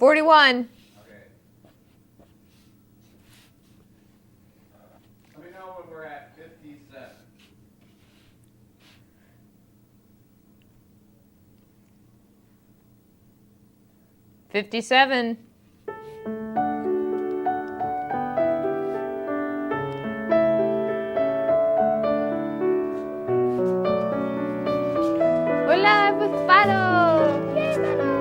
41. Okay. Let me know when we're at 57. 57. We're live with Philo! Yay, Philo!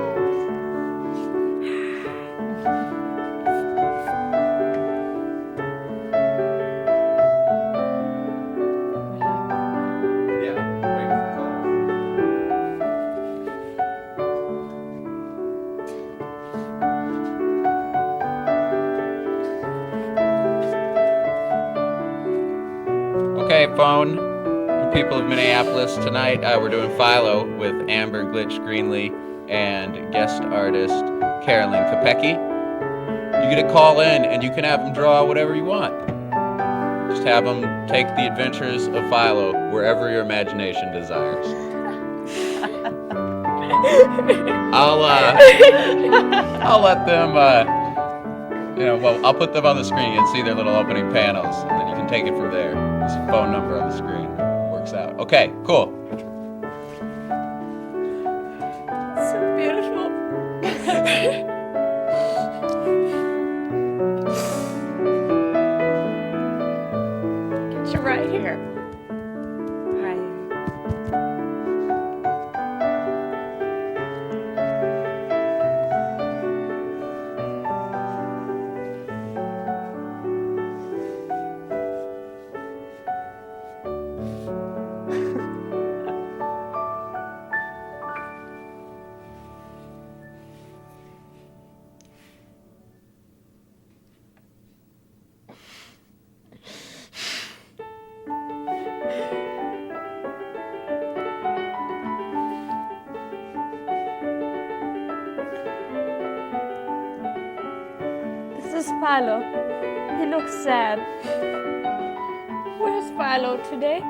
Yeah, wait for calls. Okay, phone. People of Minneapolis, tonight we're doing Philo with Amber Glitch Greenlee and guest artist Carolyn Kopecky. You get a call in and you can have them draw whatever you want. Just have them take the adventures of Philo wherever your imagination desires. I'll let them, I'll put them on the screen. You can see their little opening panels, and then you can take it from there. There's a phone number on the screen. Works out. Okay, cool. So beautiful. Get you right here. Right here. This is Philo. He looks sad. Where's Philo today?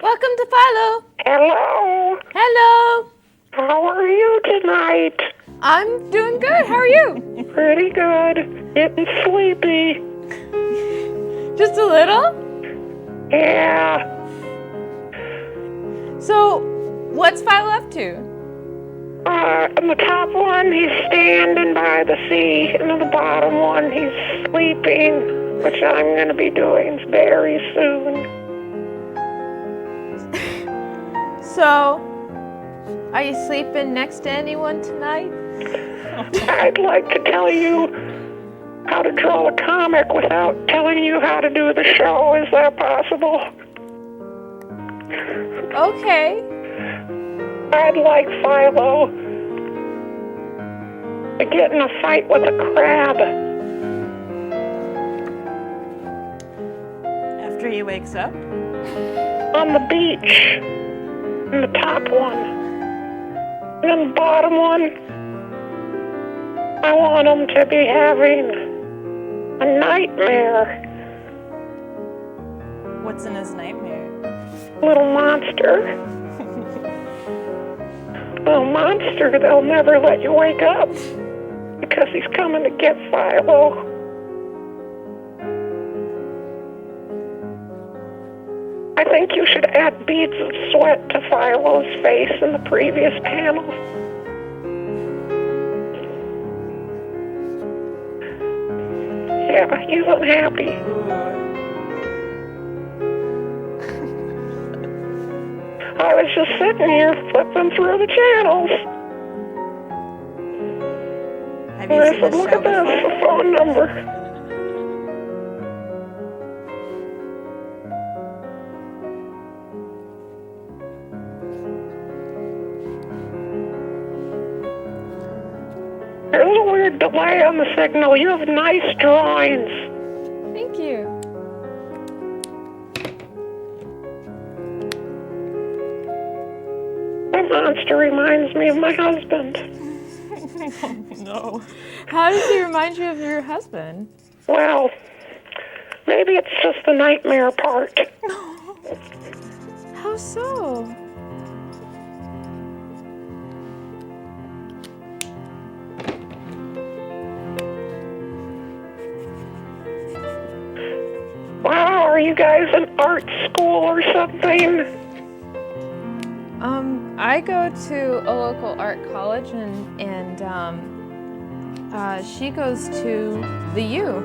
Welcome to Philo. Hello. Hello. How are you tonight? I'm doing good. How are you? Pretty good. Getting sleepy. Just a little? Yeah. So, what's Philo up to? On the top one, he's standing by the sea, and on the bottom one, he's sleeping, which I'm going to be doing very soon. So, are you sleeping next to anyone tonight? I'd like to tell you how to draw a comic without telling you how to do the show. Is that possible? Okay. I'd like Philo to get in a fight with a crab. After he wakes up? On the beach. In the top one. And then the bottom one, I want him to be having a nightmare. What's in his nightmare? Little monster. Little monster that'll never let you wake up because he's coming to get Philo. I think you should add beads of sweat to Philo's face in the previous panel. Yeah, he's unhappy. I was just sitting here flipping through the channels. Have And you I seen said, the look show at this, before? the phone number. There's a weird delay on the signal. You have nice drawings. Thank you. That monster reminds me of my husband. No. How does he remind you of your husband? Well, maybe it's just the nightmare part. How so? Wow, are you guys in art school or something? I go to a local art college, and she goes to the U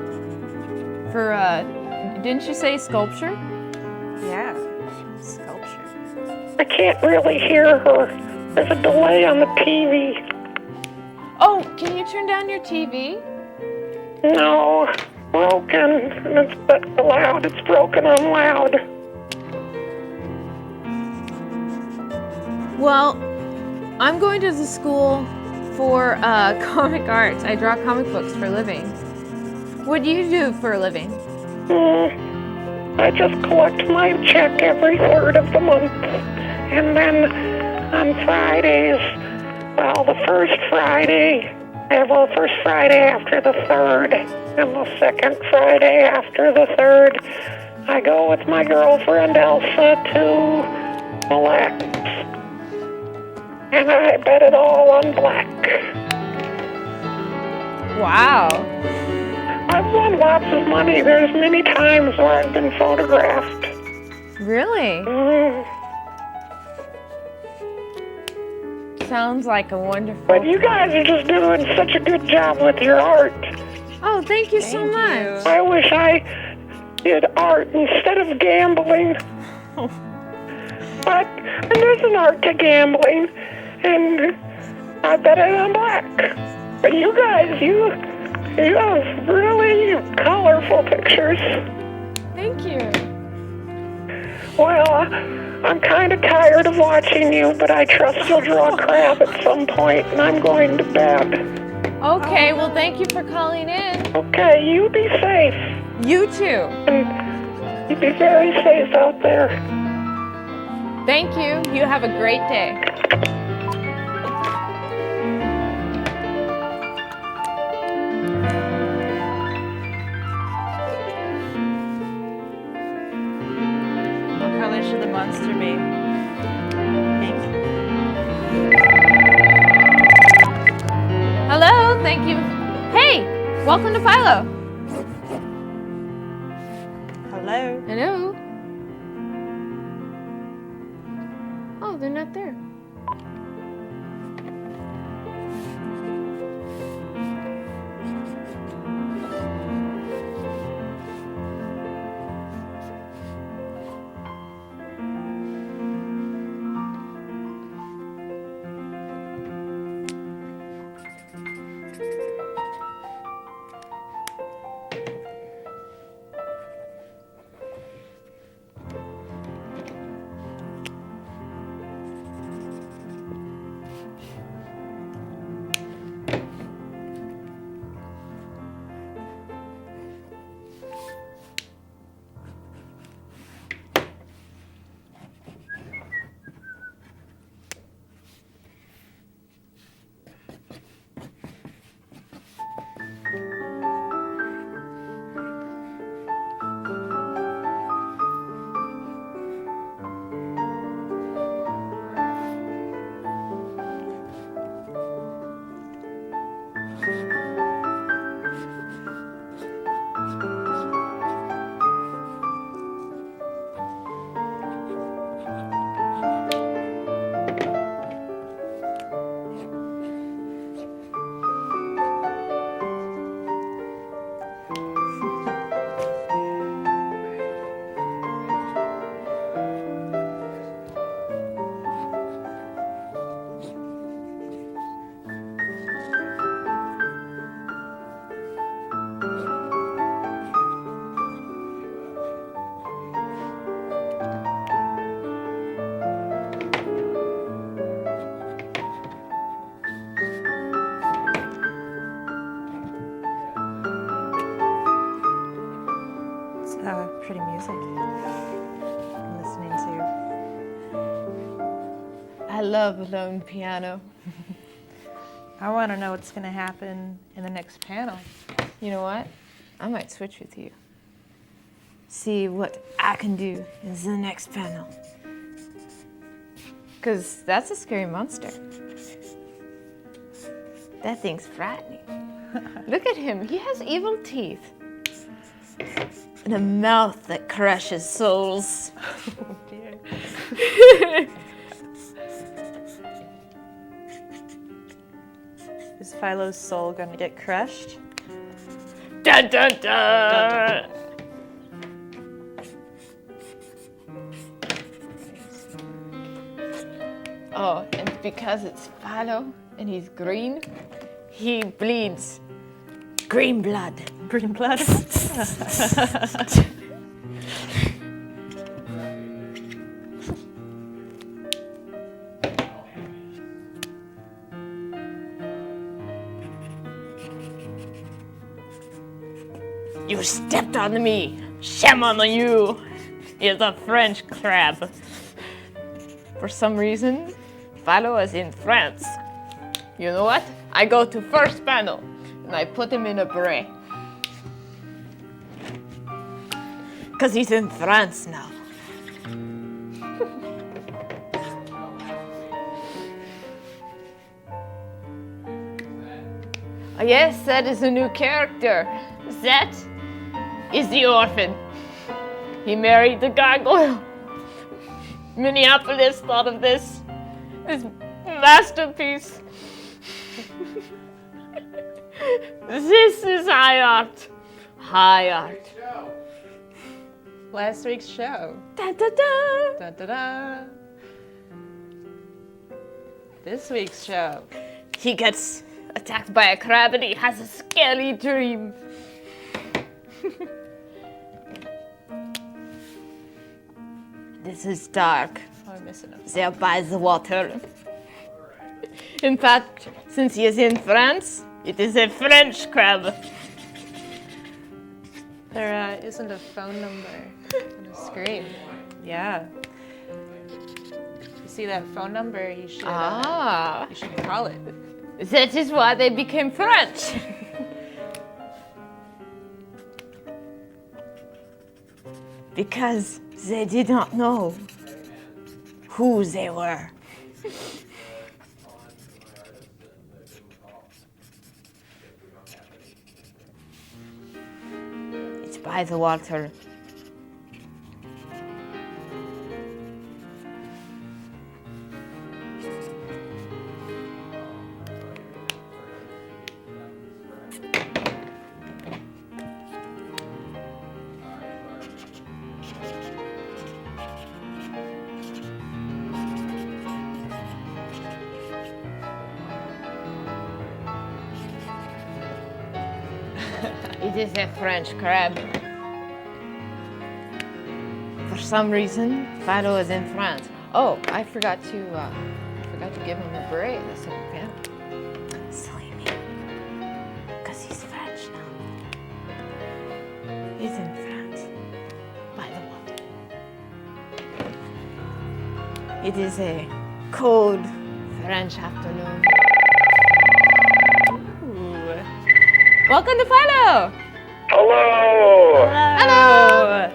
for didn't you say sculpture? Yeah. Sculpture. I can't really hear her. There's a delay on the TV. Oh, can you turn down your TV? No, broken. And it's but loud. It's broken on loud. Well, I'm going to the school for comic arts. I draw comic books for a living. What do you do for a living? I just collect my check every third of the month. And then on Fridays, well, the first Friday after the third, and the second Friday after the third, I go with my girlfriend Elsa to relax. And I bet it all on black. Wow. I've won lots of money. There's many times where I've been photographed. Really? Mm. Sounds like a wonderful. But you guys are just doing such a good job with your art. Oh, thank you so Thank much. I wish I did art instead of gambling. But there's an art to gambling, and I bet it on black. But you guys, you have really colorful pictures. Thank you. Well, I'm kind of tired of watching you, but I trust you'll draw crap at some point, and I'm going to bed. Okay, well, thank you for calling in. Okay, you be safe, You too. and you be very safe out there. Thank you. You have a great day. What color should the monster be? Pink. Hello, thank you. Hey, welcome to Philo. Hello. Hello. Oh, they're not there. pretty music I'm listening to. I love alone piano. I want to know what's going to happen in the next panel. You know what? I might switch with you. See what I can do in the next panel. Because that's a scary monster. That thing's frightening. Look at him. He has evil teeth. And a mouth that crushes souls. Oh dear. Is Philo's soul going to get crushed? Dun dun dun! Oh, and because it's Philo and he's green, he bleeds green blood. Green blood? You stepped on me. Shame on you. It's a French crab. For some reason, Philo is in France. You know what? I go to first panel and I put him in a beret. Because he's in France now. Yes, that is a new character. That is the orphan. He married the gargoyle. Minneapolis thought of this masterpiece. This is high art. High art. Last week's show. Da da da. Da da da. This week's show. He gets attacked by a crab and he has a scary dream. This is dark. Oh, I'm missing him. There by the water. In fact, since he is in France, it is a French crab. There isn't a phone number on the screen. Yeah. You see that phone number? You should call it. That is why they became French. Because they did not know who they were. It's by the water. It is a French crab. For some reason, Philo is in France. Oh, I forgot to give him a beret in the second panel. Silly me. Because he's French now. He's in France. By the water. It is a cold French afternoon. Welcome to Philo! Hello! Hello!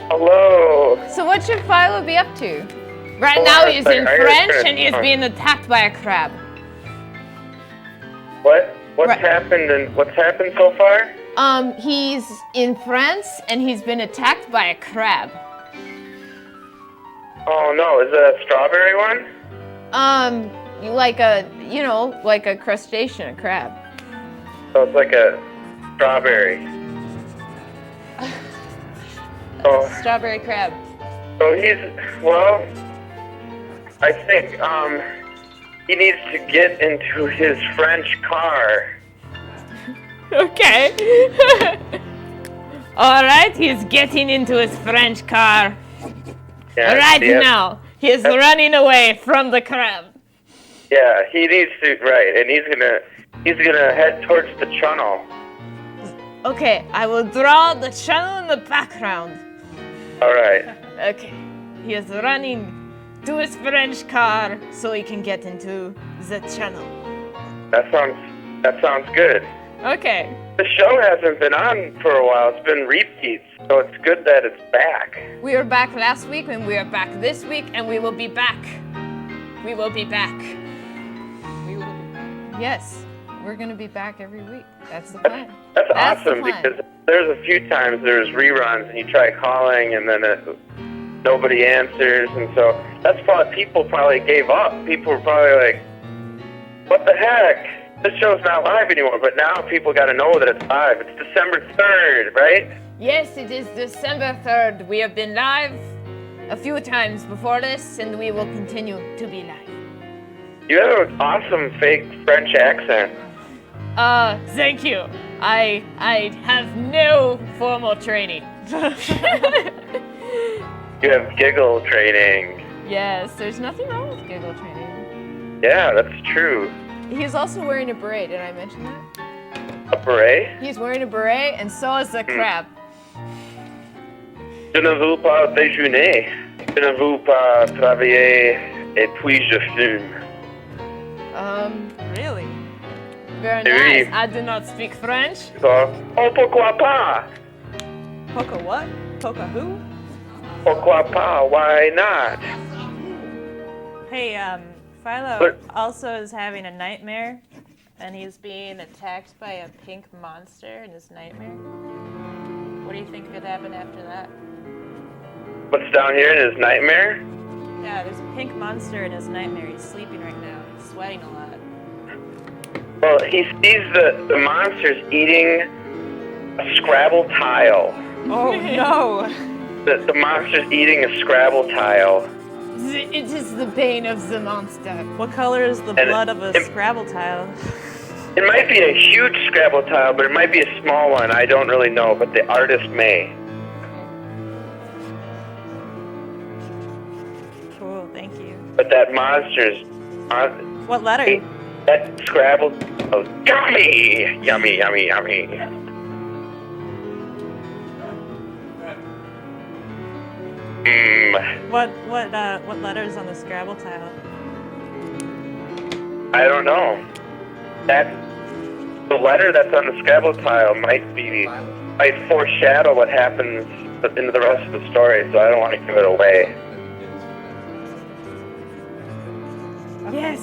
Hello! So what should Philo be up to? Right now he's in French and he's being attacked by a crab. What's happened so far? He's in France and he's been attacked by a crab. Oh no, is it a strawberry one? Like a crustacean, a crab. So it's like a strawberry. Oh, Strawberry crab. so I think he needs to get into his French car. Okay. All right, he's getting into his French car. Yeah, Now. He's running away from the crab. Yeah, he needs to, right, and he's gonna head towards the tunnel. Okay, I will draw the channel in the background. All right. Okay, he is running to his French car so he can get into the channel. That sounds good. Okay. The show hasn't been on for a while. It's been repeats, so it's good that it's back. We were back last week and we are back this week and we will be back. We will be back. We will be. Yes, we're gonna be back every week. That's the plan. That's the awesome plan. because there's a few times there's reruns and you try calling and then nobody answers, and so that's probably people probably gave up. People were probably like, "What the heck? This show's not live anymore." But now people got to know that it's live. It's December 3rd, right? Yes, it is December 3rd. We have been live a few times before this and we will continue to be live. You have an awesome fake French accent. Thank you. I have no formal training. You have giggle training. Yes, there's nothing wrong with giggle training. Yeah, that's true. He's also wearing a beret, did I mention that? A beret? He's wearing a beret and so is the crab. Je ne veux pas déjeuner. Je ne veux pas travailler et puis je fume. Really? Very Oui. nice. I do not speak French. So, oh, pourquoi pas? Poca what? Poca who? Pourquoi pas? Why not? Hey, Philo But- also is having a nightmare, and he's being attacked by a pink monster in his nightmare. What do you think could happen after that? What's down here in his nightmare? Yeah, there's a pink monster in his nightmare. He's sleeping right now. He's sweating a lot. Well, he sees the monsters eating a Scrabble tile. Oh no! The monster's eating a Scrabble tile. It is the bane of the monster. What color is the And blood of a it- Scrabble tile? It might be a huge Scrabble tile, but it might be a small one. I don't really know, but the artist may. Cool, thank you. But that monster's What letter? that Scrabble. Oh, yummy, yummy, yummy, yummy. What letters on the Scrabble tile? I don't know. That the letter that's on the Scrabble tile might foreshadow what happens in the rest of the story, so I don't want to give it away. Yes.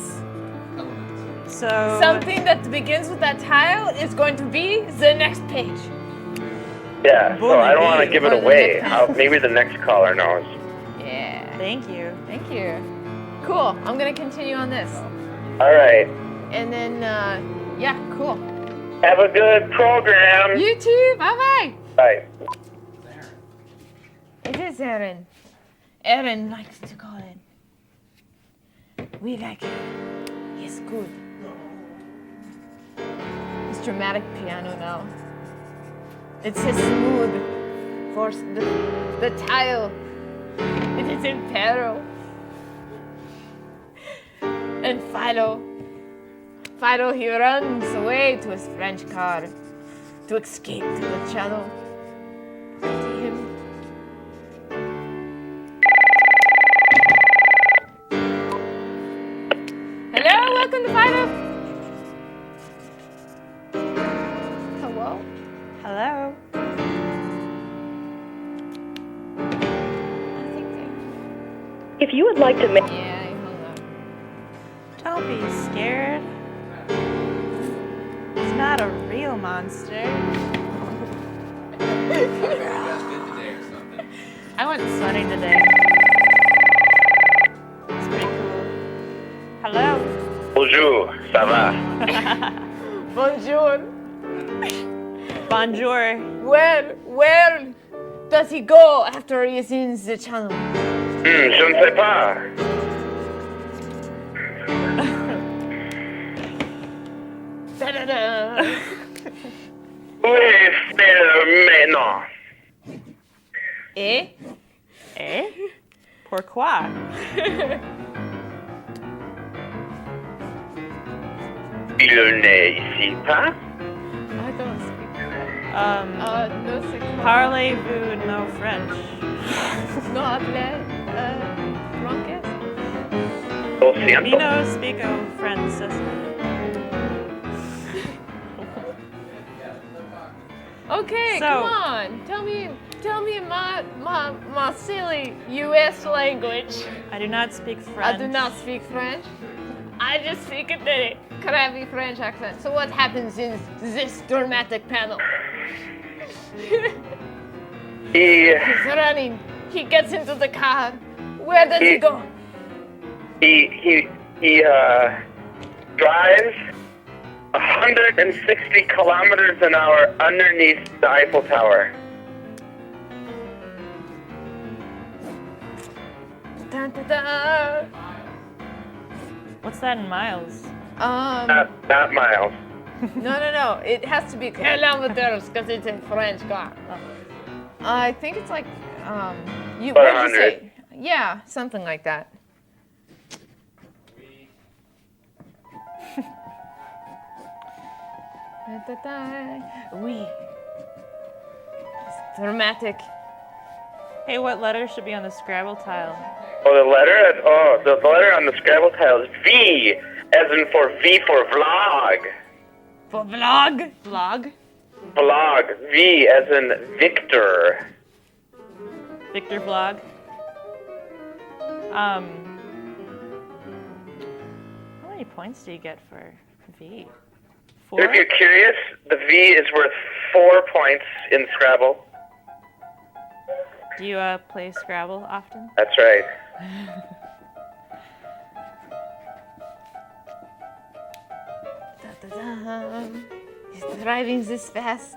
So Something that begins with that tile is going to be the next page. Yeah, so I don't want to give it Or the away. next Maybe the next caller knows. Yeah. Thank you. Thank you. Cool. I'm gonna continue on this. All right. And then, yeah, cool. Have a good program. You too. Bye-bye. Bye. It is Aaron. Aaron likes to call in. We like him. He's good. His dramatic piano now. It's his smooth force. The tile. It is in peril. And Philo, he runs away to his French car to escape to the channel. See him. Hello, welcome to Philo. Hello? Hello. I think If you would like to make yeah, I hung up. Don't be scared. It's not a real monster. I went sledding today. It's pretty cool. Hello. Bonjour, ça va? Bonjour. Bonjour. Where does he go after he is in the channel? Je ne sais pas. Da-da-da. Où est-il maintenant? Eh? Eh? Pourquoi? Il n'est ici pas? I don't speak. No c'est quoi? Parlez-vous no French? No habla francés. Lo siento. Vino speako francés. Okay, So- come on. Tell me my silly US language. I do not speak French. I do not speak French. I just speak a very crabby French accent. So what happens in this dramatic panel? He He's running. He gets into the car. Where does he go? he drives 160 kilometers an hour underneath the Eiffel Tower. Dun, dun, dun. What's that in miles? Not miles. No. It has to be kilometers because it's in French car. I think it's like you. What did you say? Yeah, something like that. Oui. It's dramatic. Hey, what letter should be on the Scrabble tile? Oh, the letter on the Scrabble tile is V, as in V for vlog. For vlog? Vlog? Vlog. V as in Victor. Victor Vlog? How many points do you get for V? 4? If you're curious, the V is worth 4 points in Scrabble. Do you play Scrabble often? That's right. He's driving this fast.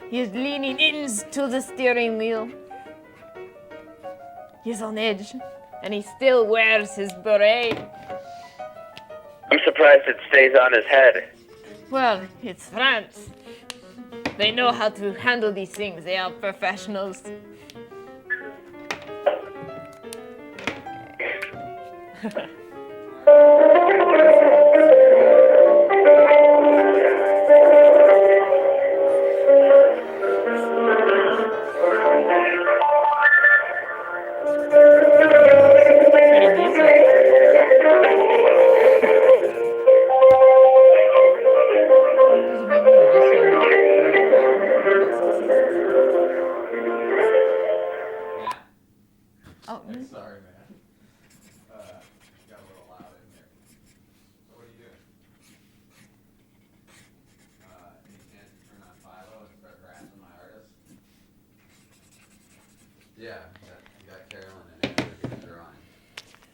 He's leaning into the steering wheel. He's on edge, and he still wears his beret. I'm surprised it stays on his head. Well, it's France. They know how to handle these things. They are professionals. Pretty music. Oh, Sorry, man. Got a little loud in here. So what are you doing? Any chance you turn on Philo and start harassing my artist? Yeah, you got Carolyn and Andrew here drawing.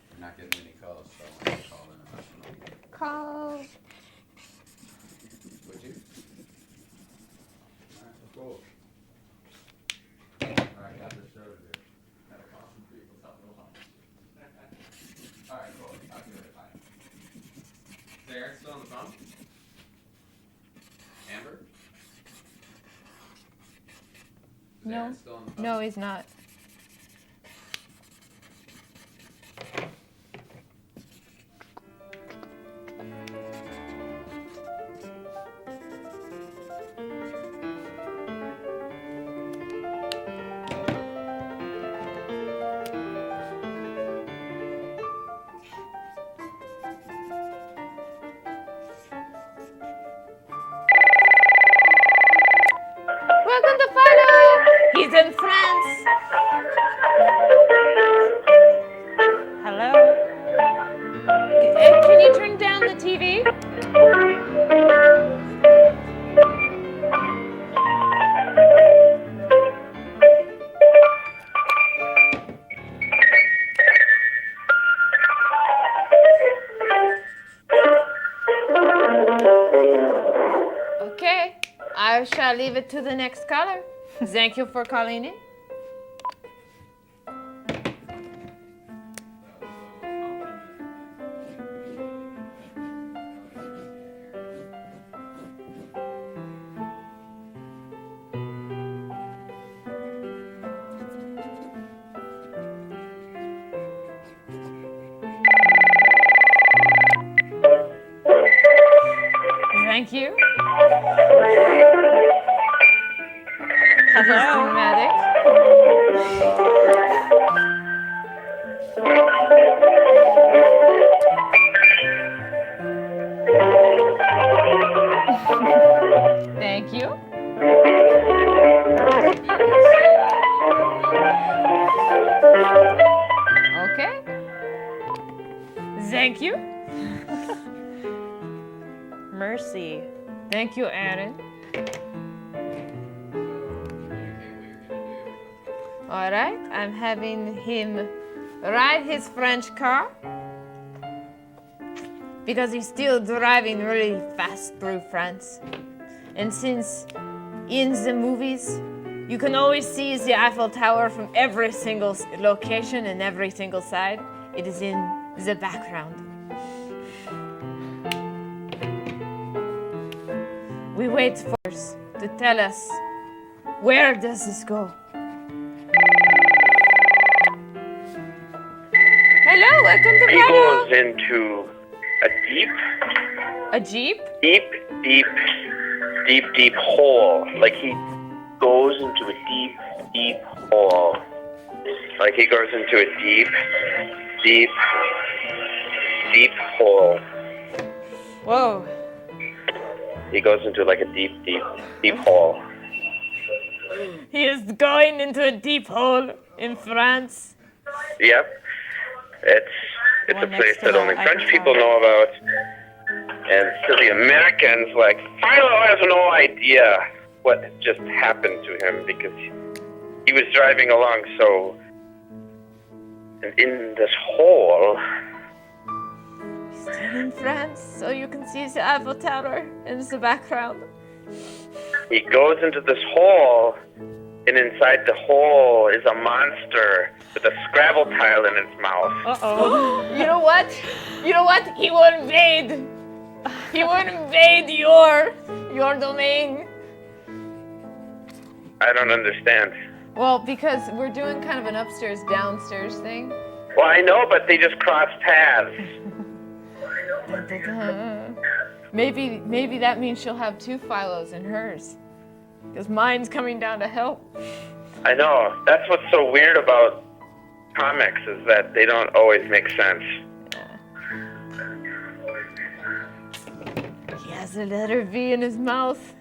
You're not getting any calls, so I want to call them emotional. call. Would you? Alright, cool. Alright, got this show to do. Gotta call some people, tell them along. Alright, cool. Talk to you later. Bye. Is Aaron still on the phone? Amber? Is No. Aaron still on the phone? No, he's not. Welcome to Philo! He's in France! Hello? Can you turn down the TV? Okay, I shall leave it to the next caller. Thank you for calling in. Thank you. Charismatic. Thank you. Okay. Thank you. Mercy. Thank you, Aaron. All right, I'm having him ride his French car because he's still driving really fast through France. And since in the movies, you can always see the Eiffel Tower from every single location and every single side, it is in the background. We wait for us to tell us, where does this go? Hello, welcome to He Philo. goes into a A Jeep? deep hole. Like he goes into a deep hole. Like he goes into a deep hole. Whoa. He goes into like a deep hole. He is going into a deep hole in France. Yep. It's a One place next to that the only Eiffel French people Tower. know about. And to the Americans, like, Philo has no idea what just happened to him because he was driving along and in this hole, Still in France, so you can see the Eiffel Tower in the background. he goes into this hole, and inside the hole is a monster with a Scrabble tile in its mouth. Uh-oh. You know what? He will invade. He will invade your domain. I don't understand. Well, because we're doing kind of an upstairs downstairs thing. Well, I know, but they just crossed paths. Maybe that means she'll have two Philos in hers. Because mine's coming down to help. I know. That's what's so weird about comics is that they don't always make sense. He has a letter V in his mouth.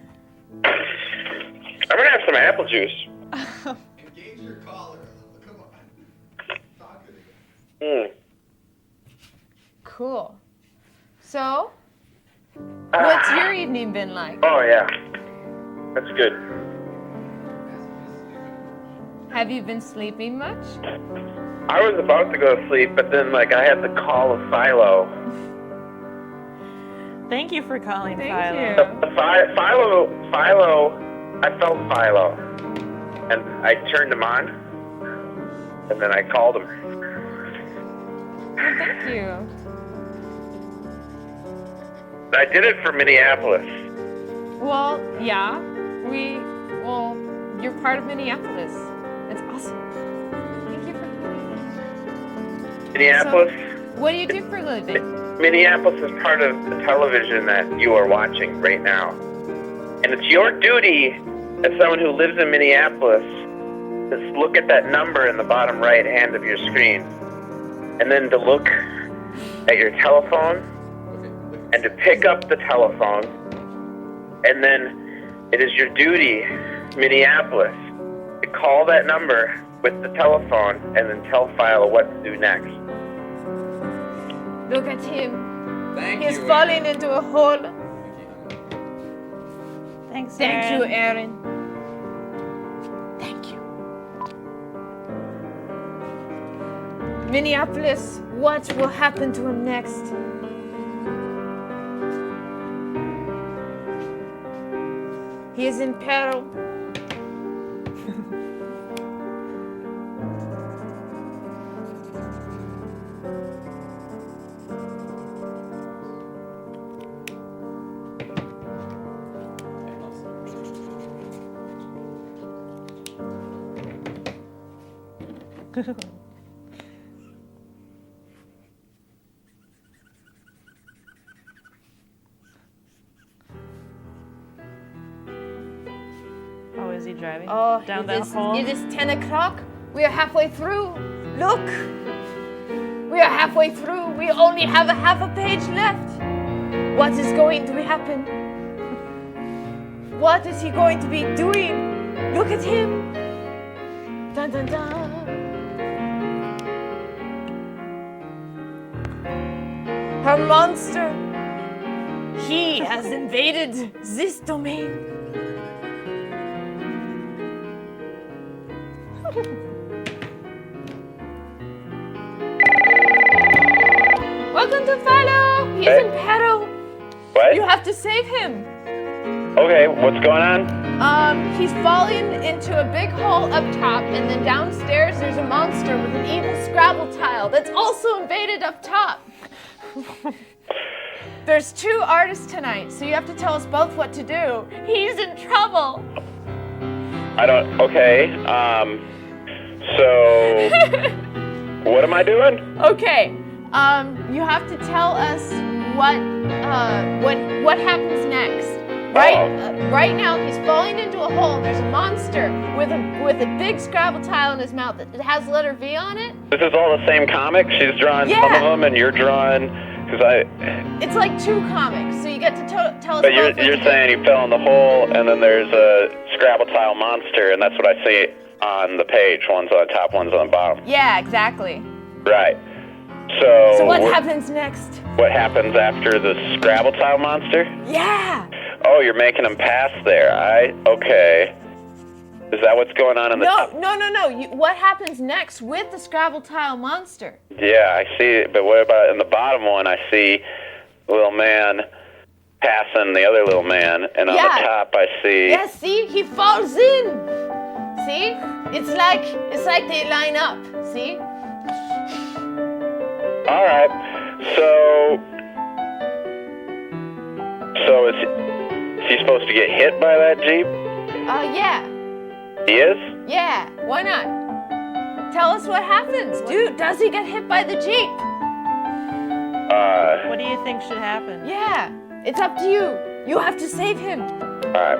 I'm gonna have some apple juice. Engage your collar. Come on. Talk to me. Cool. So, what's your evening been like? Oh yeah, that's good. Have you been sleeping much? I was about to go to sleep, but then like I had the call of Philo. Thank you for calling, Thank Philo. you. Philo, I felt Philo, and I turned him on, and then I called him. Well, thank you. I did it for Minneapolis. Well, yeah. You're part of Minneapolis. It's awesome. Thank you for Minneapolis. So, what do you do for a living? Minneapolis is part of the television that you are watching right now. And it's your duty as someone who lives in Minneapolis to look at that number in the bottom right hand of your screen. And then to look at your telephone and to pick up the telephone. And then it is your duty, Minneapolis, to call that number with the telephone and then tell Philo what to do next. Look at him. Thank He's you. falling into a hole. Thanks, Thank you, Aaron. Aaron. Thank you. Minneapolis, what will happen to him next? He is in peril. Oh, is he driving Oh, down that hole. it is 10 o'clock. We are halfway through. Look. We are halfway through. We only have a half a page left. What is going to happen? What is he going to be doing? Look at him. Dun dun dun. Her monster. He has invaded this domain. Welcome to Philo. He's in peril. What? You have to save him. Okay, what's going on? He's fallen into a big hole up top, and then downstairs there's a monster with an evil Scrabble tile that's also invaded up top. There's 2 artists tonight, so you have to tell us both what to do. He's in trouble. Okay, so, what am I doing? Okay, you have to tell us what happens next. Right now he's falling into a hole and there's a monster with a big Scrabble tile in his mouth. It has the letter V on it. This is all the same comic? She's drawing some of them and you're drawing, It's like 2 comics, so you get to tell us But both you're saying he fell in the hole and then there's a Scrabble tile monster and that's what I see on the page. One's on top, one's on the bottom. Yeah, exactly. Right. So what happens next? What happens after the Scrabble tile monster? Yeah. Oh, you're making him pass there. Okay. Is that what's going on in the top? No. What happens next with the Scrabble tile monster? Yeah, I see it. But what about in the bottom one? I see little man passing the other little man, and on the top I see. Yeah, see, he falls in. See, it's like they line up. See. All right. So is he supposed to get hit by that Jeep? Yeah. He is? Yeah, why not? Tell us what happens. Dude, does he get hit by the Jeep? What do you think should happen? Yeah, it's up to you. You have to save him. Alright.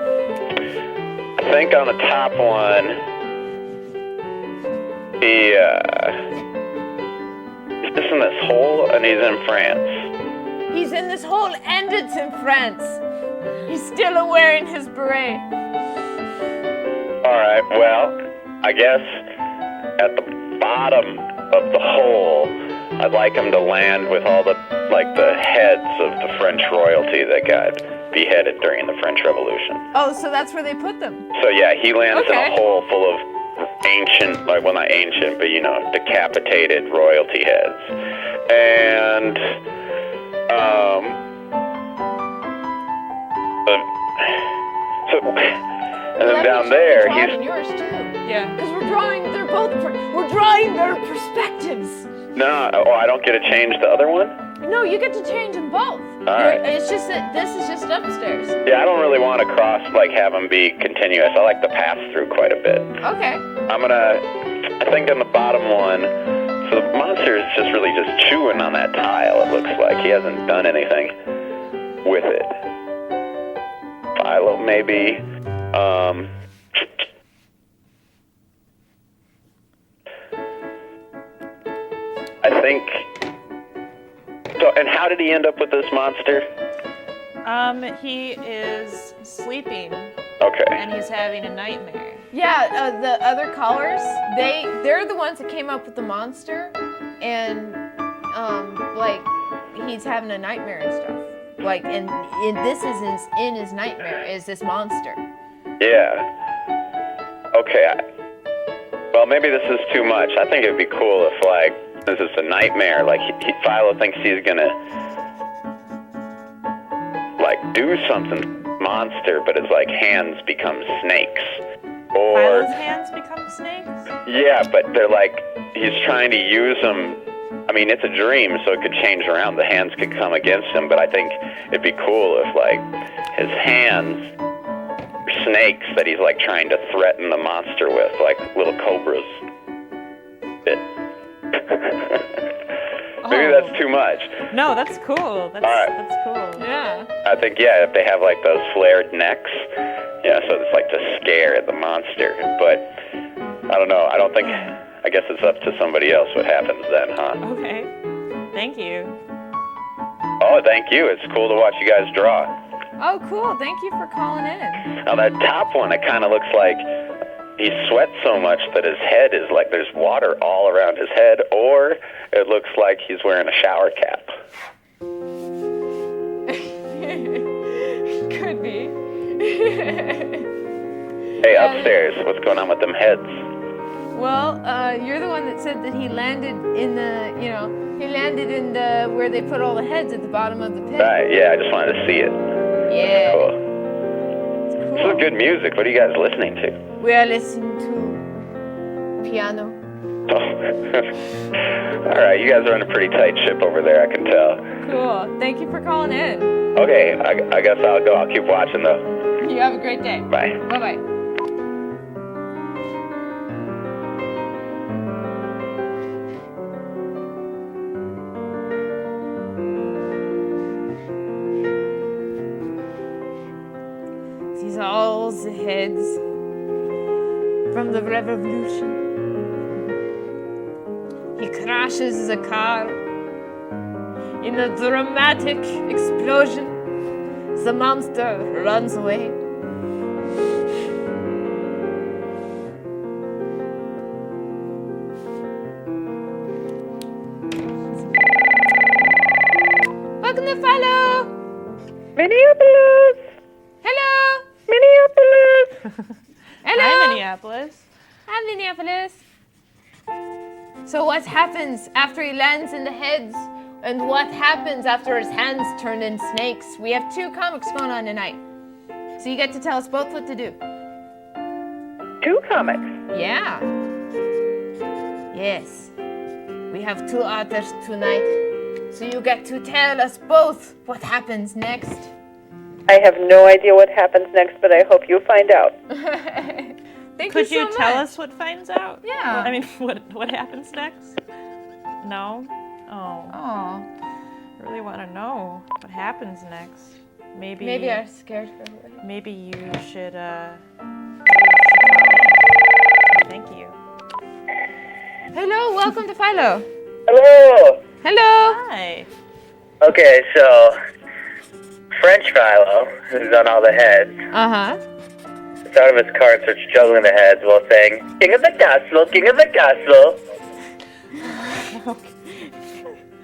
I think on the top one, he's just in this hole and he's in France. He's in this hole and it's in France. He's still wearing his beret. Alright, well, I guess at the bottom of the hole, I'd like him to land with all the heads of the French royalty that got beheaded during the French Revolution. Oh, so that's where they put them. So yeah, he lands in a hole full of ancient, well not ancient, but decapitated royalty heads. And, and then down there, he's... yours too. Yeah. Because we're drawing their perspectives. No, I don't get to change the other one? No, you get to change them both. Alright. It's just that this is just upstairs. Yeah, I don't really want to have them be continuous. I like the pass-through quite a bit. Okay. I think on the bottom one, so the monster is just really just chewing on that tile, it looks like. He hasn't done anything with it. Philo, maybe. I think... So, and how did he end up with this monster? He is sleeping. Okay. And he's having a nightmare. Yeah, the other callers, they're the ones that came up with the monster, and he's having a nightmare and stuff. And this is in his nightmare is this monster. Yeah. Okay. Well, maybe this is too much. I think it'd be cool if this is a nightmare. Philo thinks he's gonna do something monster, but his hands become snakes. Or Philo's hands become snakes? yeah, but they're he's trying to use them. I mean, it's a dream, so it could change around. The hands could come against him, but I think it'd be cool if his hands are snakes that he's trying to threaten the monster with, little cobras. Maybe that's too much. No, that's cool. That's All right. That's cool. Yeah. I think, if they have those flared necks, Yeah, so it's like to scare the monster. But I don't know. I guess it's up to somebody else what happens then, huh? Okay. Thank you. Oh, thank you. It's cool to watch you guys draw. Oh, cool. Thank you for calling in. Now, that top one, it kind of looks like he sweats so much that his head is like there's water all around his head, or it looks like he's wearing a shower cap. Could be. Hey, upstairs, what's going on with them heads? Well, you're the one that said that he landed in the, he landed in the, where they put all the heads at the bottom of the pit. Right, yeah, I just wanted to see it. Yeah. Cool. It's This cool. is good music. What are you guys listening to? We are listening to piano. All right, you guys are on a pretty tight ship over there, I can tell. Cool. Thank you for calling in. Okay, I guess I'll go. I'll keep watching, though. You have a great day. Bye. Bye-bye. These are all the heads from the revolution. He crashes the car in a dramatic explosion. The monster runs away. Welcome to Philo. Minneapolis! Hello. Minneapolis! Hello. Hi, Minneapolis. Hi, Minneapolis. So what happens after he lands in the heads? And what happens after his hands turn in snakes? We have 2 comics going on tonight. So you get to tell us both what to do. 2 comics. Yeah. Yes. We have 2 authors tonight. So you get to tell us both what happens next. I have no idea what happens next, but I hope you find out. Thank Could you you so tell much. us what finds out? Yeah. I mean, what happens next? No? Oh, Aw. I really want to know what happens next. Maybe I scared her away. maybe you should call in. Thank you. Hello, welcome to Philo. Hello! Hello. Hi. Okay, so French Philo, who's on all the heads, Uh-huh. is out of his car and starts juggling the heads while saying, King of the Castle, King of the Castle.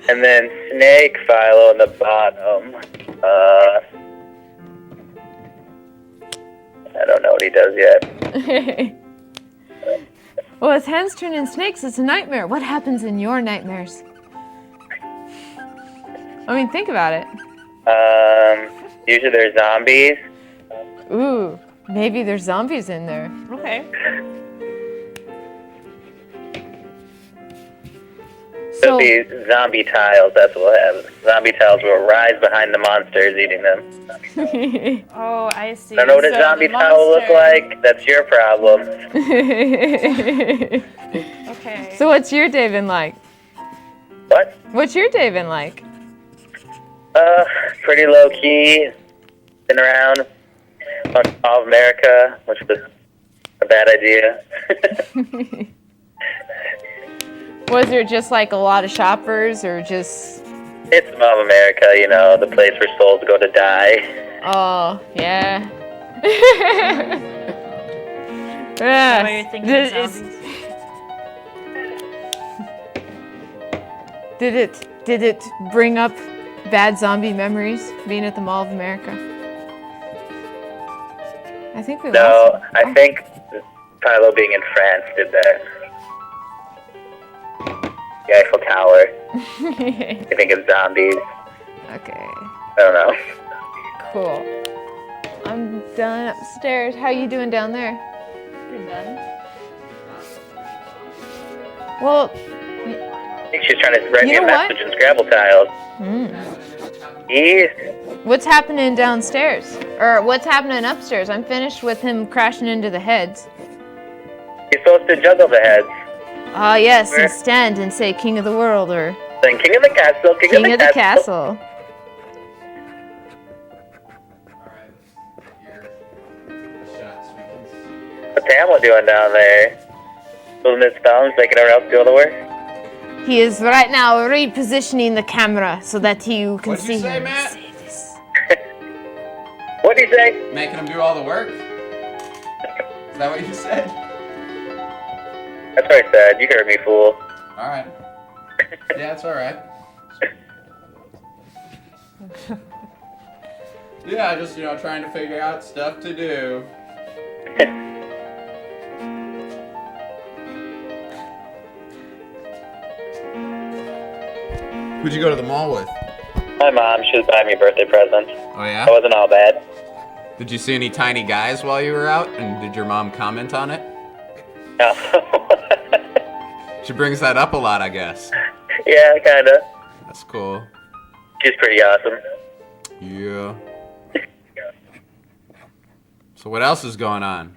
And then Snake Philo in the bottom. I don't know what he does yet. Well, his hands turn in snakes. It's a nightmare. What happens in your nightmares? I mean, think about it. Usually there's zombies. Ooh, maybe there's zombies in there. Okay. There'll So, be zombie tiles, that's what will happen. Zombie tiles will rise behind the monsters eating them. Oh, I see. I don't know what a So zombie the tile will look monster- like. That's your problem. Okay. so what's your day been like? What? What's your day been like? Pretty low key. Been around on all of America, which was a bad idea. Was there just like a lot of shoppers or just... It's Mall of America, you know, the place where souls go to die. Oh, yeah. Why you're thinking of It's- zombies? Did it bring up bad zombie memories being at the Mall of America? I think we No, lost him. I think Philo being in France did that. The Eiffel Tower. I think it's zombies. Okay, I don't know. cool. I'm done upstairs. How you doing down there? You're done. Well, I think she's trying to write me You a know what? message in Scrabble tiles. what's happening downstairs? Or what's happening upstairs? I'm finished with him crashing into the heads. You're supposed to juggle the heads. Ah, yes, Where? and stand and say King of the World or Then King of the Castle, King, King of the Castle. What's Hamil doing down there? Pulling his thumbs, making everyone else do all the work? He is right now repositioning the camera so that you can What'd see you say, him. Matt? Say this. What'd you say? Making him do all the work? Is that what you said? That's what I said. You heard me, fool. Alright. Yeah, it's alright. Yeah, just, trying to figure out stuff to do. Who'd you go to the mall with? My mom, she was buying me a birthday present. Oh, yeah? That wasn't all bad. Did you see any tiny guys while you were out? And did your mom comment on it? No. She brings that up a lot, I guess. Yeah, kinda. That's cool. She's pretty awesome. Yeah. So what else is going on?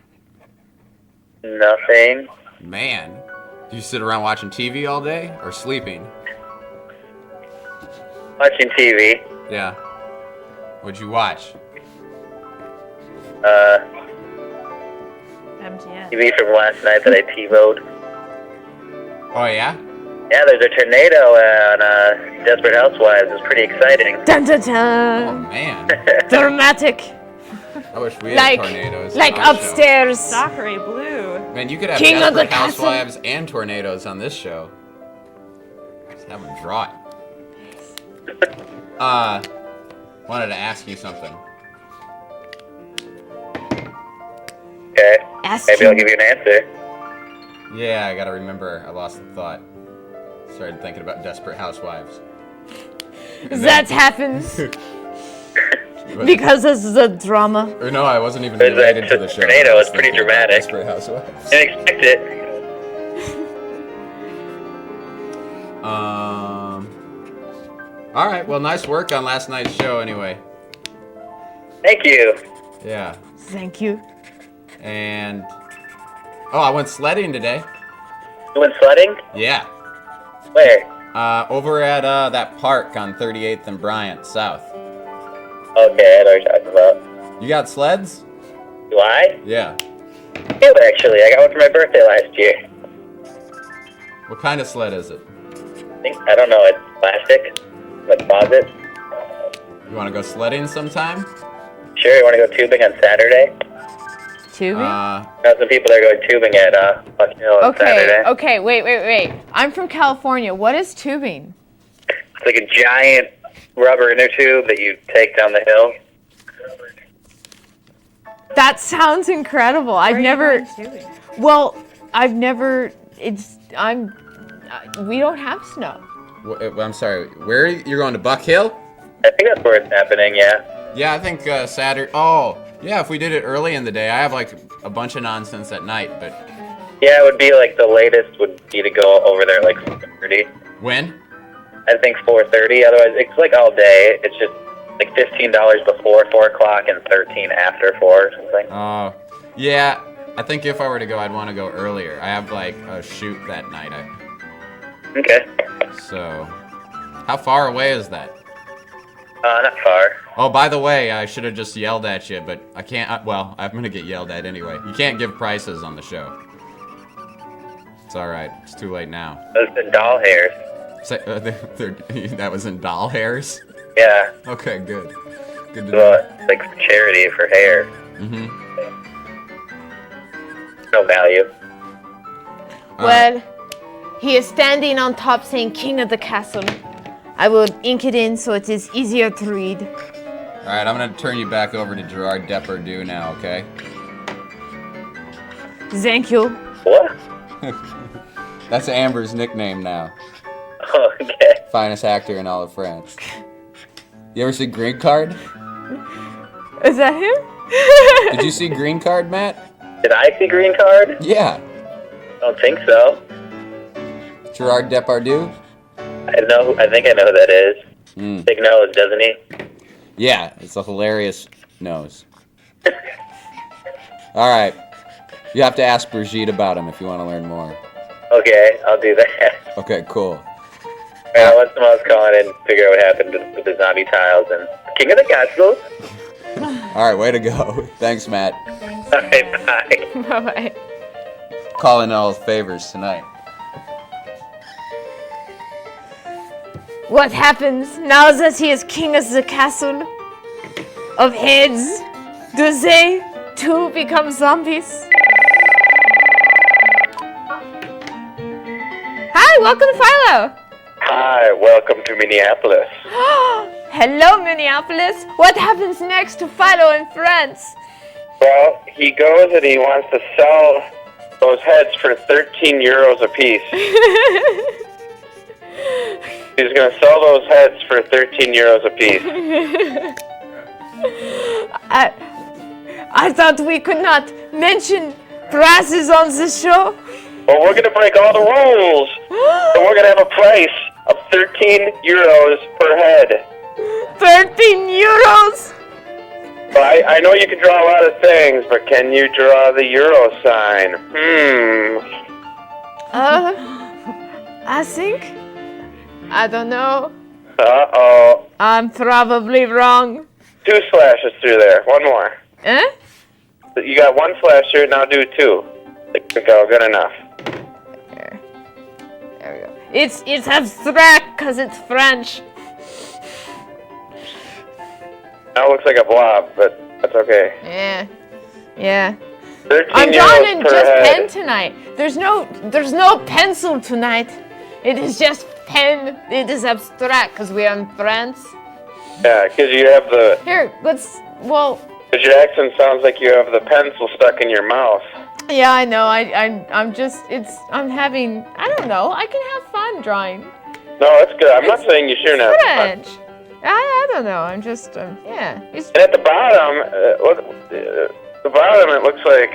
Nothing. Man, do you sit around watching TV all day or sleeping? Watching TV. Yeah. What'd you watch? MTN. TV from last night that I TiVo'd. Oh, yeah? Yeah, there's a tornado on Desperate Housewives. It's pretty exciting. Dun dun Oh, dun. man. Dramatic. I wish we had tornadoes. Like on our show. upstairs. Zachary Blue. Man, you could have King of the Desperate Castle. Housewives and tornadoes on this show. Just have them draw it. Wanted to ask you something. Okay. Ask Maybe I'll him. give you an answer. Yeah, I gotta remember. I lost the thought. Started thinking about Desperate Housewives. That happens because this is a drama. Or no, I wasn't even There's related that to the show. tornado, I was it's pretty thinking about dramatic. Desperate Housewives. Didn't expect it. All right. Well, nice work on last night's show, anyway. Thank you. Yeah. Thank you. And I went sledding today. You went sledding? Yeah. Where? Over at that park on 38th and Bryant South. Okay, I know what you're talking about. You got sleds? Do I? Yeah. Yeah, actually. I got one for my birthday last year. What kind of sled is it? I don't know. It's plastic. My closet. You want to go sledding sometime? Sure, you want to go tubing on Saturday? Tubing? Know some people that are going tubing at Buck Hill on Saturday. Okay, wait. I'm from California. What is tubing? It's like a giant rubber inner tube that you take down the hill. That sounds incredible. Where are you going tubing? We don't have snow. I'm sorry. Where you're going to Buck Hill? I think that's where it's happening, yeah. Yeah, I think Saturday. Oh, yeah. If we did it early in the day, I have like a bunch of nonsense at night. But Yeah, it would be like the latest would be to go over there like 4:30. when? I think 4:30. Otherwise, it's like all day. It's just like $15 before 4 o'clock and $13 after 4 or something. Oh, yeah. I think if I were to go, I'd want to go earlier. I have like a shoot that night. Okay. So, how far away is that? Not far. Oh, by the way, I should have just yelled at you, but I can't. Well, I'm gonna get yelled at anyway. You can't give prices on the show. It's all right. It's too late now. Those are doll hairs. That was in doll hairs. Yeah. Okay, good. Good to know. Well, it's like charity for hair. Mhm. No value. Well, he is standing on top saying King of the Castle. I will ink it in so it is easier to read. All right, I'm gonna turn you back over to Gerard Depardieu now, okay? Thank you. What? That's Amber's nickname now. Okay. Finest actor in all of France. You ever see Green Card? Is that him? Did you see Green Card, Matt? Did I see Green Card? Yeah. I don't think so. Gerard Depardieu? I think I know who that is. Mm. Big nose, doesn't he? Yeah, it's a hilarious nose. All right. You have to ask Brigitte about him if you want to learn more. Okay, I'll do that. Okay, cool. Alright, I'll let someone else call in and figure out what happened with the zombie tiles and King of the Castle. All right, way to go. Thanks, Matt. Thanks. Bye. Bye-bye. Calling all favors tonight. What happens now that he is king of the castle of heads? Do they too become zombies? Hi, welcome to Philo. Hi, welcome to Minneapolis. Hello, Minneapolis. What happens next to Philo in France? Well, he goes and he wants to sell those heads for 13 euros a piece. He's going to sell those heads for 13 euros a piece. I thought we could not mention prices on this show. Well, we're going to break all the rules. So we're going to have a price of 13 euros per head. 13 euros? But I know you can draw a lot of things, but can you draw the euro sign? I think. I don't know. Uh-oh. I'm probably wrong. 2 slashes through there. One more. Eh? You got 1 slasher, now do 2. There we go, good enough. There we go. It's abstract because it's French. That looks like a blob, but that's okay. Yeah. 13 I'm euros drawing in per just head. pen tonight. There's no pencil tonight. It is just pen. It is abstract because we are in France. Yeah, because you have the... Here, well... Because your accent sounds like you have the pencil stuck in your mouth. Yeah, I know. I'm having, I don't know. I can have fun drawing. No, it's good. I'm not saying you shouldn't have fun. French. I don't know. I'm just, yeah. It's, And at the bottom, it looks like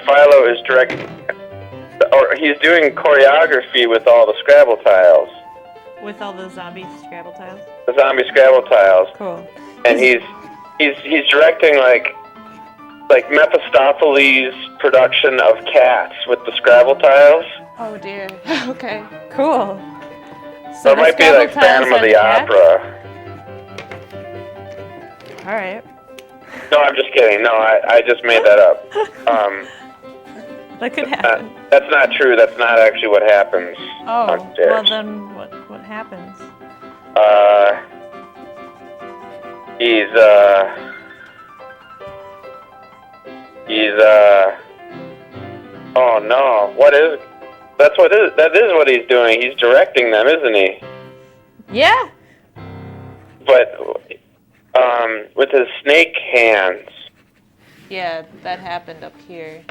Philo is directing, or he's doing choreography with all the Scrabble tiles. With all the zombie Scrabble tiles. The zombie Scrabble tiles. Cool. And he's directing like Mephistopheles' production of Cats with the Scrabble tiles. Oh dear. Okay. Cool. So it the might be Scrabble like Phantom tiles of the have cats? Opera. All right. No, I'm just kidding. No, I just made that up. That could happen. That's not true. That's not actually what happens. Oh, downstairs. well then what happens? Oh no, that is what he's doing. He's directing them, isn't he? yeah. But, with his snake hands. Yeah, that happened up here.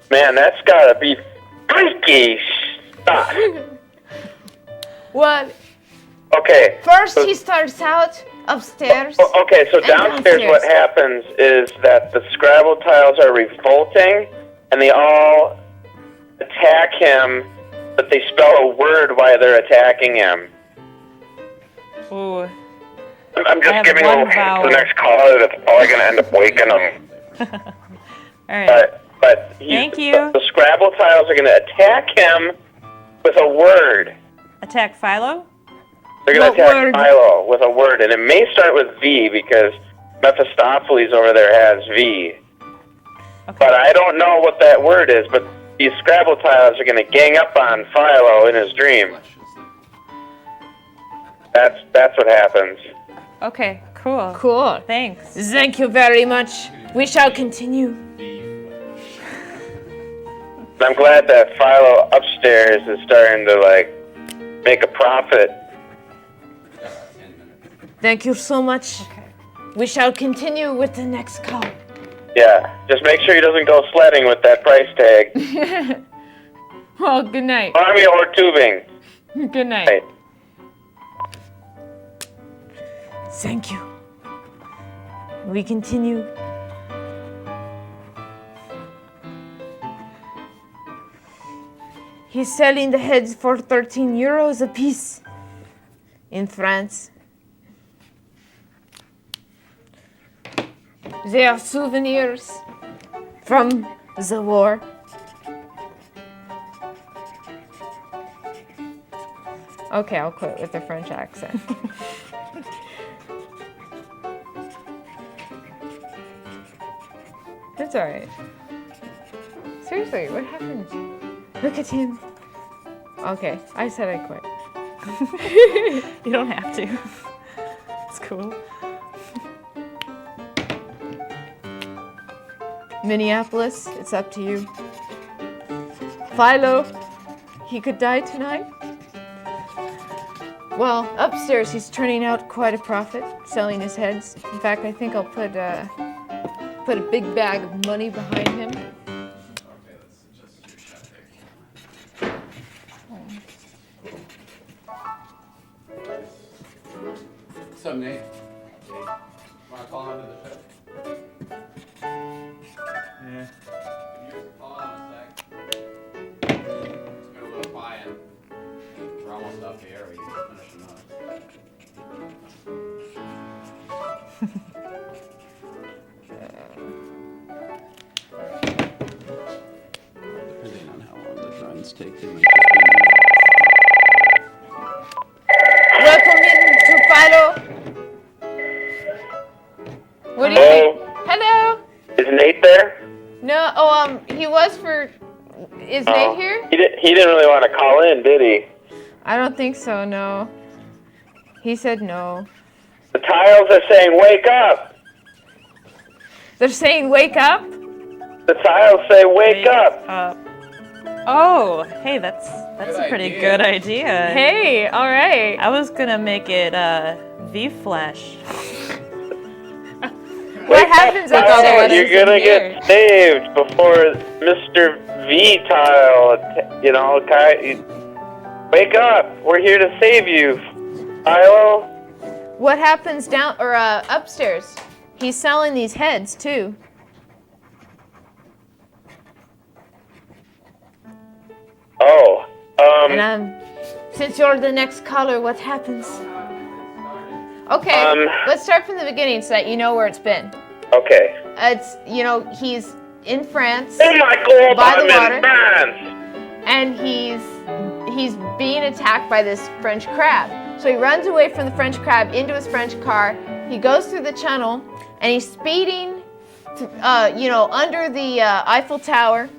Man, that's gotta be freaky stuff. Well, Okay. first so- he starts out upstairs. Okay, so and downstairs what downstairs. happens is that the Scrabble tiles are revolting, and they all attack him, but they spell a word while they're attacking him. Ooh. I'm I just have giving one a vowel. the next caller that's probably going to end up waking him. All right. But Thank you. The Scrabble tiles are going to attack him with a word. Attack Philo? They're going What to attack word? Philo with a word, and it may start with V because Mephistopheles over there has V. Okay. But I don't know what that word is, but these Scrabble tiles are going to gang up on Philo in his dream. That's what happens. Okay, cool. Cool. Thanks. Thank you very much. We shall continue. And I'm glad that Philo upstairs is starting to, make a profit. Thank you so much. Okay. We shall continue with the next call. Yeah, just make sure he doesn't go sledding with that price tag. Well, good night. Army or tubing. Good night. Right. Thank you. We continue. He's selling the heads for 13 euros a piece in France. They are souvenirs from the war. Okay, I'll quit with the French accent. It's alright. Seriously, what happened? Look at him. Okay, I said I quit. You don't have to. It's cool. Minneapolis, it's up to you. Philo, he could die tonight. Well, upstairs he's turning out quite a profit, selling his heads. In fact, I think I'll put a big bag of money behind him. Okay, let's adjust your shot there. What's up, Nate? Want to call into the show? Yeah. Hold on a sec. It's been a little quiet. We're almost up here. We can finish them up. Depending on how long the runs take, they might just Welcome in to Philo. What do you think? Hello. Is Nate there? No, he was for. Is Nate here? He didn't really want to call in, did he? I don't think so. No. He said no. The tiles are saying wake up. They're saying wake up. The tiles say wake up. Oh, hey, that's Good a pretty idea. good idea. Hey, all right. I was gonna make it V-Flash. What happens Tiles, upstairs? you're gonna get saved before Mr. V tile. Wake up. We're here to save you. Philo. What happens down or upstairs? He's selling these heads too. Oh. And since you're the next caller, what happens? Okay, let's start from the beginning so that you know where it's been. Okay. It's he's in France. Oh my God, By the I'm water. in France. And he's being attacked by this French crab. So he runs away from the French crab into his French car. He goes through the channel and he's speeding, under the Eiffel Tower.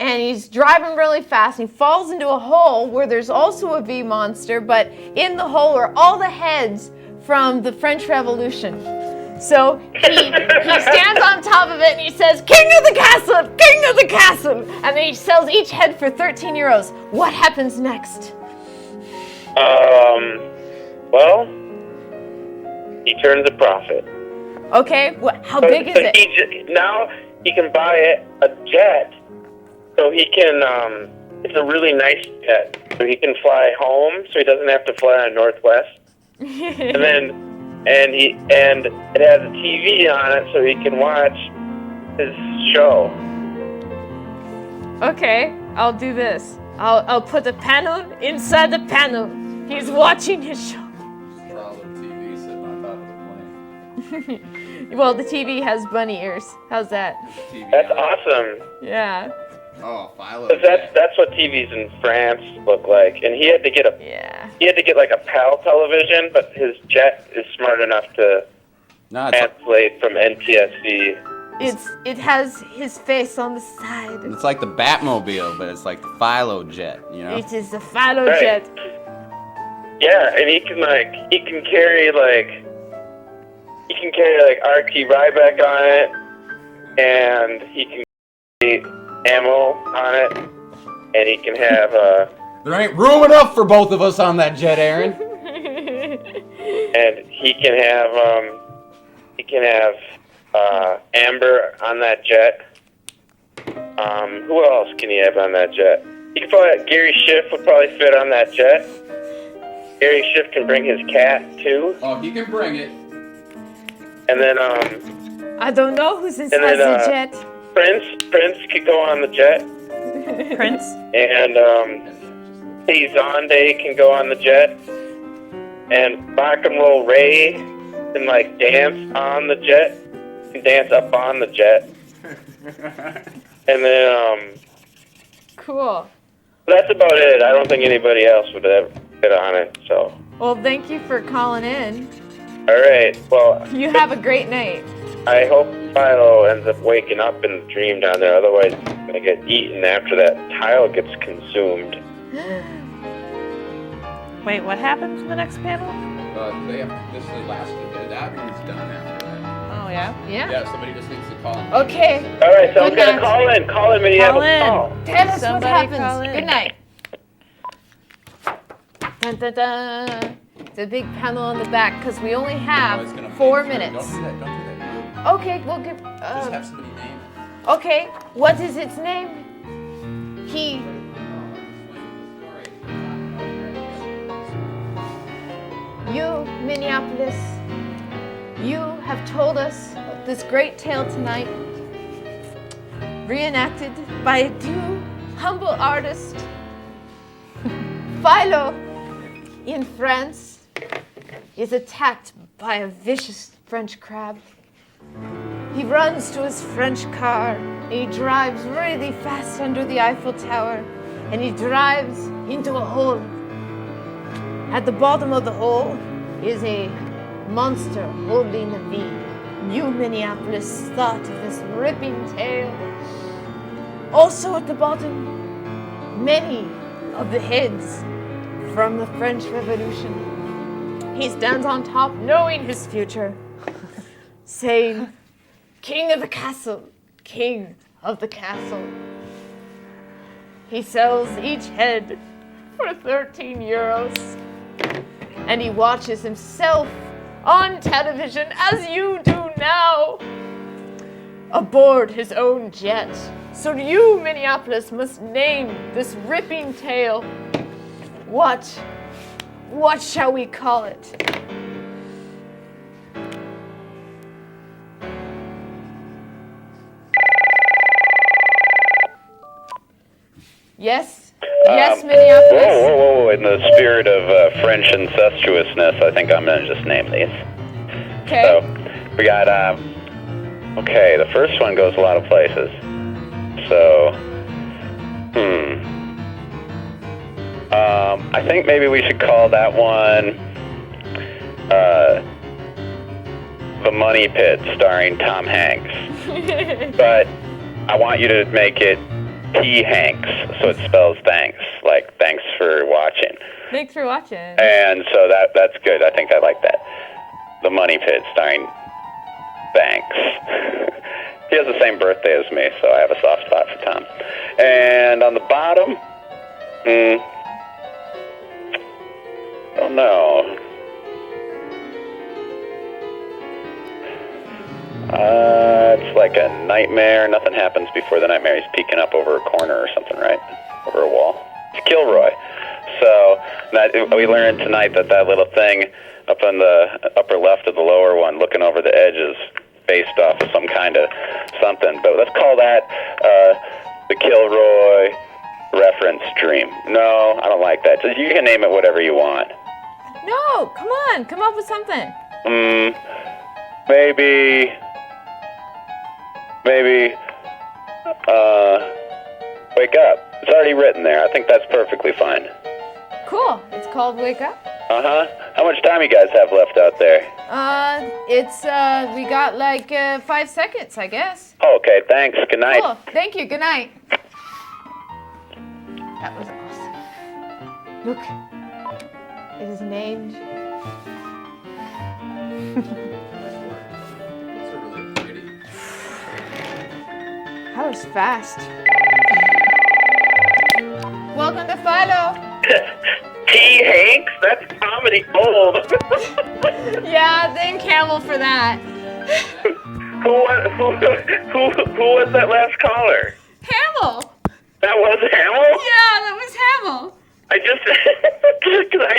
And he's driving really fast. And he falls into a hole where there's also a V monster, but in the hole are all the heads from the French Revolution. So he stands on top of it and he says, "King of the castle, king of the castle!" And then he sells each head for 13 euros. What happens next? Well, he turns a profit. Okay, how big is it? Now he can buy a jet, so he can. It's a really nice jet, so he can fly home, so he doesn't have to fly on Northwest. And it has a TV on it, so he can watch his show. Okay, I'll do this. I'll put a panel inside the panel. He's watching his show. TV sitting on top of the plane. Well, the TV has bunny ears. How's that? That's awesome. Yeah. Oh, Philo. 'Cause that's what TVs in France look like, and he had to get like a PAL television, but his jet is smart enough to translate from NTSC. It has his face on the side. It's like the Batmobile, but it's like the Philo jet, you know? It is the Philo Right. jet. Yeah, and he can carry RT Ryback on it, and he can carry ammo on it, and he can have There ain't room enough for both of us on that jet, Aaron. and he can have Amber on that jet. Who else can he have on that jet? He could probably Gary Schiff would probably fit on that jet. Gary Schiff can bring his cat too. Oh, he can bring it. And then I don't know who's inside then, the jet. Prince could go on the jet. Prince? And Zonde can go on the jet. And Rock and Roll Ray can dance on the jet. Can dance up on the jet. And then Cool. that's about it. I don't think anybody else would ever fit on it. So Well, thank you for calling in. all right. Well, You have a great night. I hope Philo ends up waking up in the dream down there. Otherwise, he's going to get eaten after that tile gets consumed. Wait, what happens in the next panel? This is the last one. That one's done after that. Oh, yeah? Yeah. Yeah, somebody just needs to call in. Okay. All right, someone's Good got to night. call in. Call in, Minneapolis. Call. Tell us Somebody what call happens. in. Good night. Dun, dun, dun. It's a big panel on the back because we only have 4 minutes. Don't do that. Don't do that. Okay, we'll give. Just have somebody name it. Okay, what is its name? He. You, Minneapolis, you have told us this great tale tonight, reenacted by a two humble artists, Philo in France is attacked by a vicious French crab. He runs to his French car, and he drives really fast under the Eiffel Tower, and he drives into a hole. At the bottom of the hole is a monster holding a V. You, Minneapolis, thought of this ripping tale. Also at the bottom, many of the heads from the French Revolution. He stands on top, knowing his future, saying, King of the castle, King of the castle. He sells each head for 13 euros. And he watches himself on television, as you do now, aboard his own jet. So you, Minneapolis, must name this ripping tale. What shall we call it? Yes? Yes, Minneapolis? Whoa. In the spirit of French incestuousness, I think I'm going to just name these. Okay. So, we got, the first one goes a lot of places. So, I think maybe we should call that one, The Money Pit, starring Tom Hanks. But I want you to make it P. Hanks, so it spells thanks, like thanks for watching. Thanks for watching. And so that's good. I think I like that. The Money Pit, starring Thanks. He has the same birthday as me, so I have a soft spot for Tom. And on the bottom, don't know. It's like a nightmare. Nothing happens before the nightmare. He's peeking up over a corner or something, right? Over a wall. It's Kilroy. So we learned tonight that little thing up in the upper left of the lower one, looking over the edge, is based off of some kind of something. But let's call that the Kilroy reference dream. No, I don't like that. So you can name it whatever you want. No, come on, come up with something. Maybe, wake up. It's already written there. I think that's perfectly fine. Cool, it's called Wake Up. Uh-huh. How much time you guys have left out there? We got like 5 seconds, I guess. Oh, okay, thanks. Good night. Cool, thank you, good night. That was awesome. Look, it is named. It's really pretty. That was fast. Welcome to Philo. T. Hanks? That's comedy gold. Yeah, thank Hamil for that. Who was that last caller? Hamil! That was Hamil? Yeah, that was Hamil. I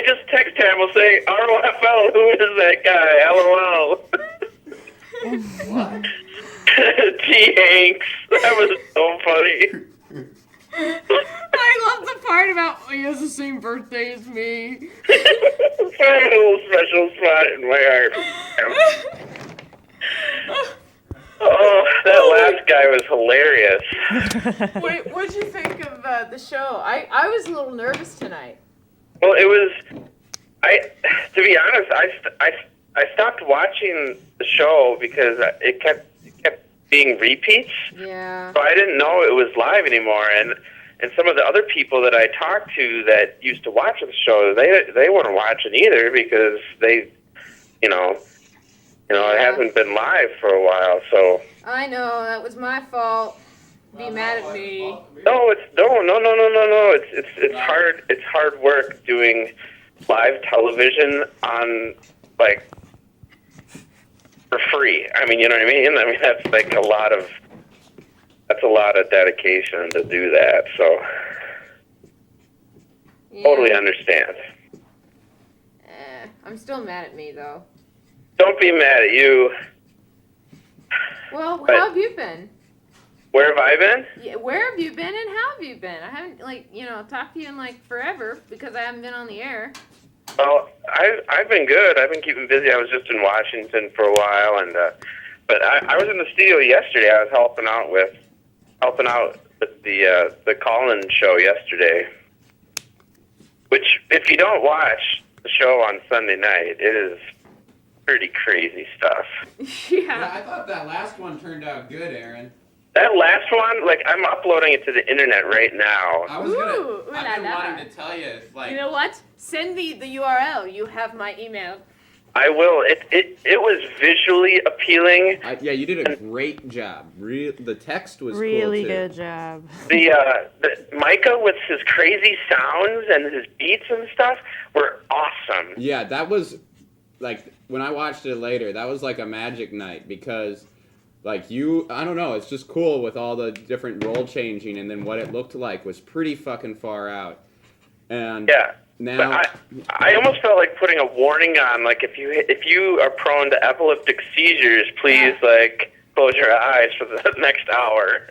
just text Hamil saying, ROFL, who is that guy? LOL. T. Hanks. That was so funny. I love the part about he has the same birthday as me. Find a little special spot in my heart. Oh, that last guy was hilarious. What'd you think of the show? I was a little nervous tonight. Well, it was. To be honest, I I stopped watching the show because it kept being repeats. Yeah. So I didn't know it was live anymore, and some of the other people that I talked to that used to watch the show, they weren't watching either because they, it hasn't been live for a while. So I know that was my fault. Be mad at me. no. It's hard. It's hard work doing live television on for free. I mean, you know what I mean? I mean that's a lot of dedication to do that. So totally understand. I'm still mad at me though. Don't be mad at you. Well, how have you been? Where have I been? Yeah, where have you been and how have you been? I haven't talked to you in forever because I haven't been on the air. Well, I've been good. I've been keeping busy. I was just in Washington for a while, and but I was in the studio yesterday. I was helping out with the call-in show yesterday. Which, if you don't watch the show on Sunday night, it is pretty crazy stuff. Yeah, I thought that last one turned out good, Aaron. That last one, I'm uploading it to the internet right now. I've been wanting to tell you, You know what? Send me the URL. You have my email. I will. It was visually appealing. Yeah, you did a great job. The text was Really cool too. good job. The Micah with his crazy sounds and his beats and stuff were awesome. Yeah, that was when I watched it later, that was like a magic night because I don't know, it's just cool with all the different role changing, and then what it looked like was pretty fucking far out. And yeah. Now but I almost felt like putting a warning on, if you are prone to epileptic seizures, please close your eyes for the next hour.